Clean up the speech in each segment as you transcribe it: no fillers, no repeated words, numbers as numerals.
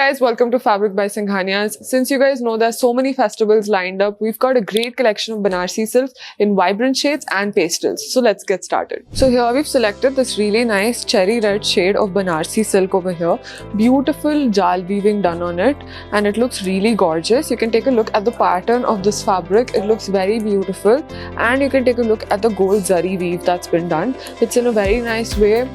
guys, welcome to Fabric by Singhanias. Since you guys know there's so many festivals lined up, we've got a great collection of Banarsi silks in vibrant shades and pastels. So let's get started. So here we've selected this really nice cherry red shade of Banarsi silk over here. Beautiful jal weaving done on it and it looks really gorgeous. You can take a look at the pattern of this fabric. It looks very beautiful and you can take a look at the gold zari weave that's been done. It's in a very nice way,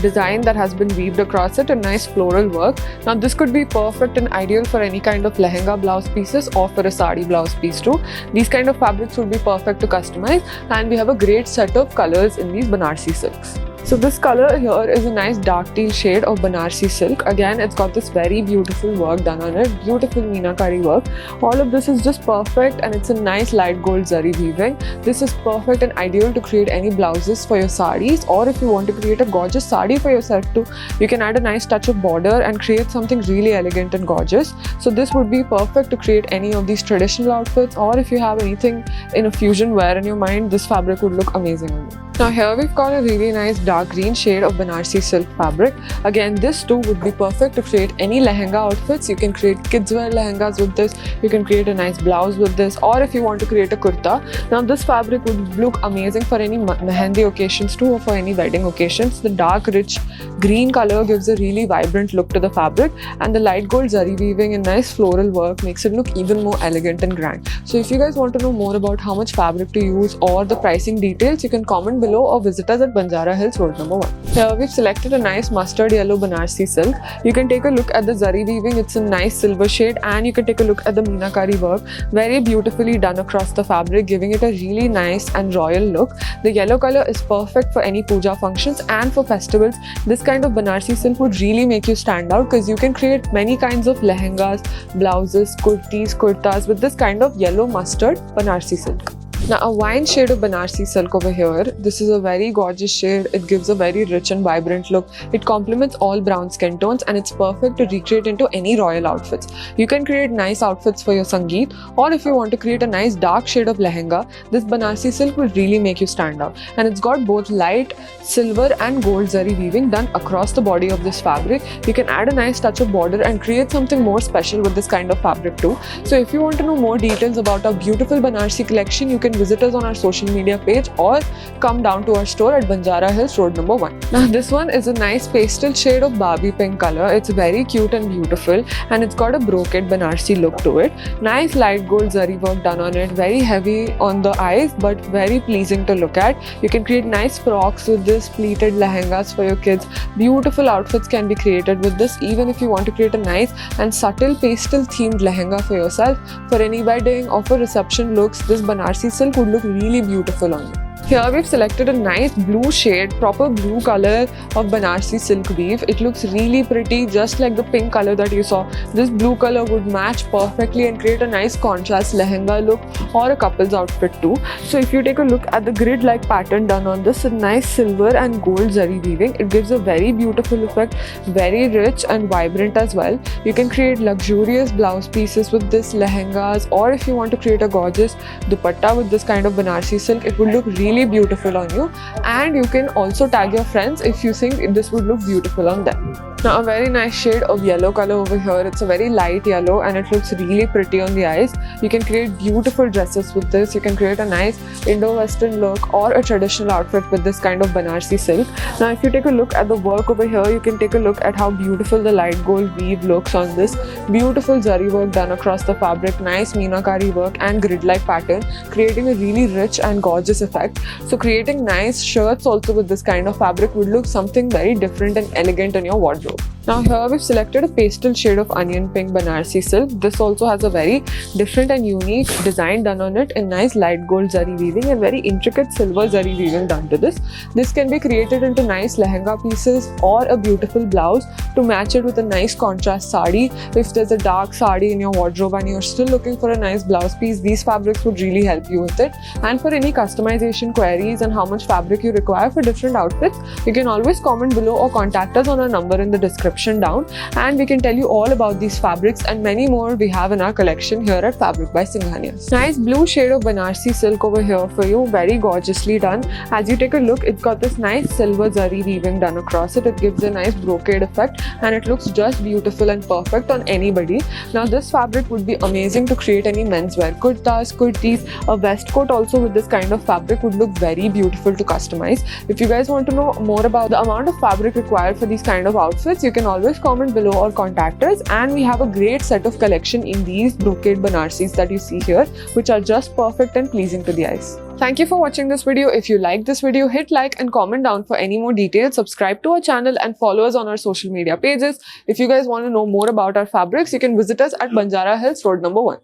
design that has been weaved across it, a nice floral work. Now this could be perfect and ideal for any kind of lehenga blouse pieces or for a sari blouse piece too. These kind of fabrics would be perfect to customize, and we have a great set of colors in these Banarsi silks. So this color here is a nice dark teal shade of Banarsi silk. Again, it's got this very beautiful work done on it, beautiful meenakari work. All of this is just perfect and it's a nice light gold zari weaving. This is perfect and ideal to create any blouses for your saris, or if you want to create a gorgeous sari for yourself too, you can add a nice touch of border and create something really elegant and gorgeous. So this would be perfect to create any of these traditional outfits, or if you have anything in a fusion wear in your mind, this fabric would look amazing on you. Now here we've got a really nice dark green shade of Banarsi silk fabric. Again, this too would be perfect to create any lehenga outfits. You can create kids wear lehengas with this, you can create a nice blouse with this, or if you want to create a kurta. Now this fabric would look amazing for any mehendi occasions too, or for any wedding occasions. The dark rich green color gives a really vibrant look to the fabric, and the light gold zari weaving and nice floral work makes it look even more elegant and grand. So if you guys want to know more about how much fabric to use or the pricing details, you can comment below or visit us at Banjara Hills Road number 1. Here we've selected a nice mustard yellow Banarsi silk. You can take a look at the zari weaving. It's a nice silver shade, and you can take a look at the meenakari work. Very beautifully done across the fabric, giving it a really nice and royal look. The yellow color is perfect for any puja functions and for festivals. This kind of Banarsi silk would really make you stand out because you can create many kinds of lehengas, blouses, kurtis, kurtas with this kind of yellow mustard Banarsi silk. Now a wine shade of Banarsi silk over here. This is a very gorgeous shade. It gives a very rich and vibrant look. It complements all brown skin tones and it's perfect to recreate into any royal outfits. You can create nice outfits for your sangeet, or if you want to create a nice dark shade of lehenga, this Banarsi silk will really make you stand out. And it's got both light silver and gold zari weaving done across the body of this fabric. You can add a nice touch of border and create something more special with this kind of fabric too. So if you want to know more details about our beautiful Banarsi collection, you can visit us on our social media page or come down to our store at Banjara Hills Road number 1. Now this one is a nice pastel shade of Barbie pink color. It's very cute and beautiful, and it's got a brocade Banarsi look to it. Nice light gold zari work done on it. Very heavy on the eyes but very pleasing to look at. You can create nice frocks with this, pleated lehengas for your kids. Beautiful outfits can be created with this, even if you want to create a nice and subtle pastel themed lehenga for yourself for any wedding or for reception looks. This Banarsi silk would look really beautiful on you. Here we've selected a nice blue shade, proper blue color of Banarsi silk weave. It looks really pretty, just like the pink color that you saw. This blue color would match perfectly and create a nice contrast lehenga look or a couple's outfit too. So if you take a look at the grid-like pattern done on this, a nice silver and gold zari weaving, it gives a very beautiful effect, very rich and vibrant as well. You can create luxurious blouse pieces with this lehengas, or if you want to create a gorgeous dupatta with this kind of Banarsi silk, it would look really beautiful on you, and you can also tag your friends if you think this would look beautiful on them. Now a very nice shade of yellow color over here. It's a very light yellow and it looks really pretty on the eyes. You can create beautiful dresses with this. You can create a nice Indo-Western look or a traditional outfit with this kind of Banarsi silk. Now if you take a look at the work over here, you can take a look at how beautiful the light gold weave looks on this. Beautiful zari work done across the fabric, nice meenakari work and grid-like pattern, creating a really rich and gorgeous effect. So creating nice shirts also with this kind of fabric would look something very different and elegant in your wardrobe. Now here we've selected a pastel shade of onion pink Banarsi silk. This also has a very different and unique design done on it in nice light gold zari weaving and very intricate silver zari weaving done to this. This can be created into nice lehenga pieces or a beautiful blouse to match it with a nice contrast sari. If there's a dark sari in your wardrobe and you're still looking for a nice blouse piece, these fabrics would really help you with it. And for any customization queries and how much fabric you require for different outfits, you can always comment below or contact us on our number in the description. description down, and we can tell you all about these fabrics and many more we have in our collection here at Fabric by Singhania. Nice blue shade of Banarsi silk over here for you, very gorgeously done. As you take a look, it's got this nice silver zari weaving done across it. It gives a nice brocade effect and it looks just beautiful and perfect on anybody. Now this fabric would be amazing to create any menswear, kurtas, kurtis, a waistcoat also with this kind of fabric would look very beautiful to customize. If you guys want to know more about the amount of fabric required for these kind of outfits, you can always comment below or contact us, and we have a great set of collection in these brocade Banarsis that you see here, which are just perfect and pleasing to the eyes. Thank you for watching this video. If you liked this video, hit like and comment down for any more details. Subscribe to our channel and follow us on our social media pages. If you guys want to know more about our fabrics, you can visit us at Banjara Hills Road number 1.